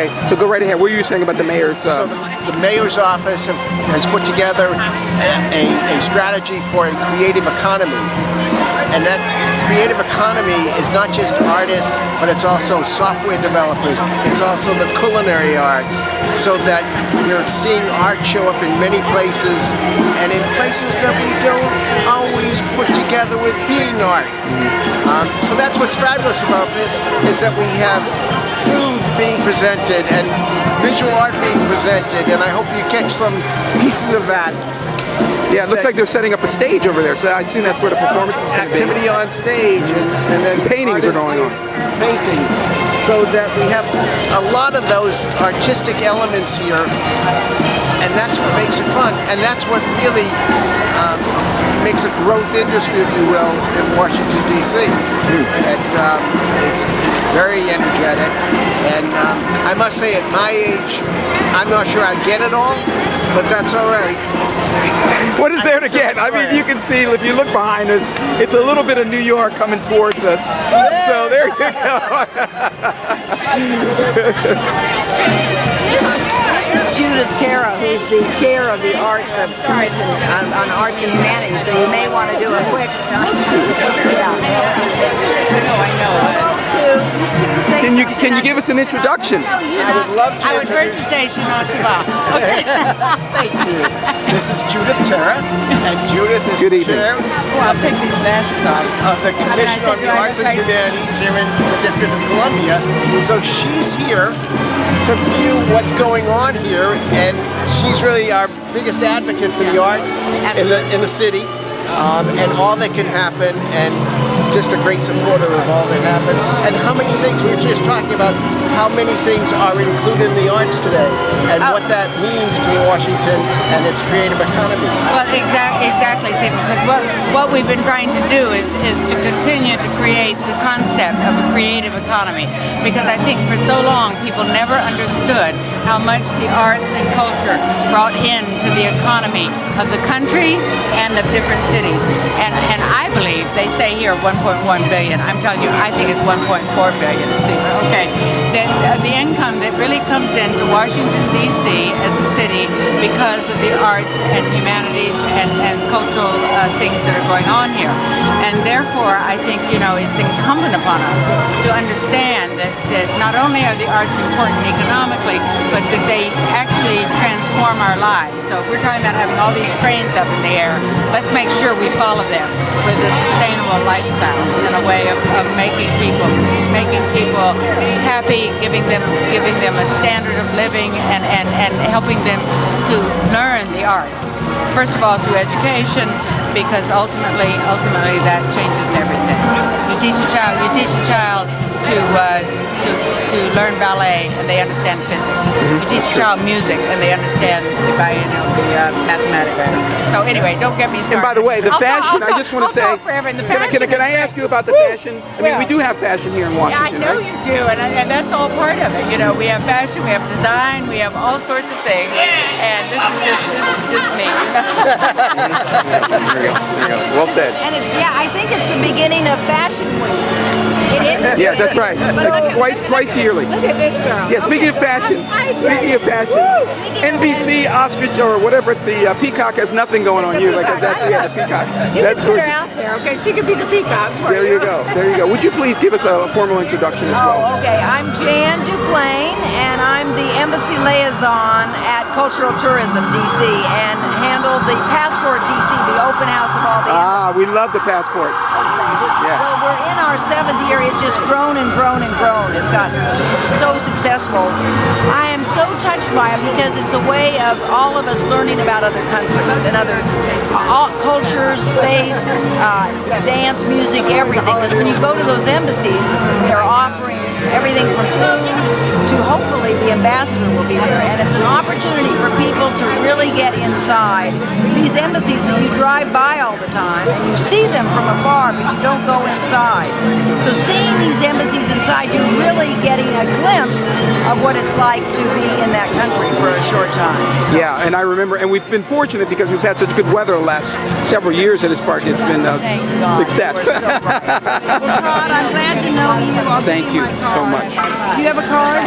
Okay, so go right ahead. What were you saying about the mayor's? So the mayor's office has put together a strategy for a creative economy. And that creative economy is not just artists, but it's also software developers. It's also the culinary arts, so that we're seeing art show up in many places, and in places that we don't always put together with being art. So that's what's fabulous about this, is that we have food being presented and visual art being presented, and I hope you catch some pieces of that. Yeah, it looks like they're setting up a stage over there, so I assume that's where the performance is going to be. Activity on stage, and then Paintings are going on. Painting, so that we have a lot of those artistic elements here, and that's what makes it fun, and that's what really makes a growth industry, if you will, in Washington, D.C. It's very energetic, and I must say, at my age, I'm not sure I get it all, but that's all right. What is there to get? I mean, you can see, if you look behind us, it's a little bit of New York coming towards us. So there you go. This is Judith Terra, who's the chair of the Arts on Arts and Humanities, so you may want to do a quick... Can you give us an introduction? I would love to. I would first say Shimon Tova. Okay. Thank you. This is Judith Terra, and Judith is Good the evening. chair Well, I'll take these glasses off. of the Commission on the Arts and Humanities here in the District of Columbia. So she's here to view what's going on here, and she's really our biggest advocate for the arts in the city, and all that can happen, and just a great supporter of all that happens. And how many things, we were just talking about how many things are included in the arts today, and what that means to Washington and its creative economy. Well, exactly, Steve, because what we've been trying to do is to continue to create the concept of a creative economy, because I think for so long people never understood how much the arts and culture brought into the economy of the country and of different cities. And I believe, they say here 1.1 billion, I'm telling you, I think it's 1.4 billion, Steve, okay? The income that really comes into Washington, D.C. as a city because of the arts and humanities and cultural things that are going on here. And therefore, I think, it's incumbent upon us to understand that not only are the arts important economically, but that they actually transform our lives. So if we're talking about having all these cranes up in the air, let's make sure we follow them with a sustainable lifestyle and a way of making people happy, giving them a standard of living, and helping them to learn the arts. First of all, through education, because ultimately that changes everything. You teach a child to learn ballet, and they understand physics. You teach a child music, and they understand the mathematics. So anyway, don't get me started. And by the way, the fashion, I just want to say, can I ask you about the fashion? I mean, we do have fashion here in Washington, I know right? you do, and that's all part of it. We have fashion, we have design, we have all sorts of things, and this is just me. There you go. Well said. And I think it's the beginning of Fashion Week. It is. Yeah, that's right. Twice yearly. Look at this girl. Yeah, speaking of fashion, NBC, ostrich, or whatever, the Peacock has nothing going on you. Like the Peacock. That's Put good. her out there, okay? She could be the peacock. There you go. There you go. Would you please give us a formal introduction as well? Oh, okay. I'm Jan Duplain, and I'm the embassy liaison at Cultural Tourism DC, and handle the Passport DC, the open house of all the embassies. We love the passport. Yeah. Well, we're in our 7th year. It's just grown and grown and grown. It's gotten so successful. I am so touched by it because it's a way of all of us learning about other countries and other cultures, faiths, dance, music, everything. Because when you go to those embassies, they're offering everything from food to hopefully the ambassador will be there. And it's an opportunity for people to really get inside these embassies that you drive by all the time and you see them from afar, but you don't go inside. So seeing these embassies inside, you're really getting a glimpse of what it's like to be in that country for a short time. So, yeah, and I remember, and we've been fortunate because we've had such good weather the last several years at this park. It's been a success. You are so right. Well, Todd, I'm glad to know you. I'll Thank give you my so card. much. Do you have a card?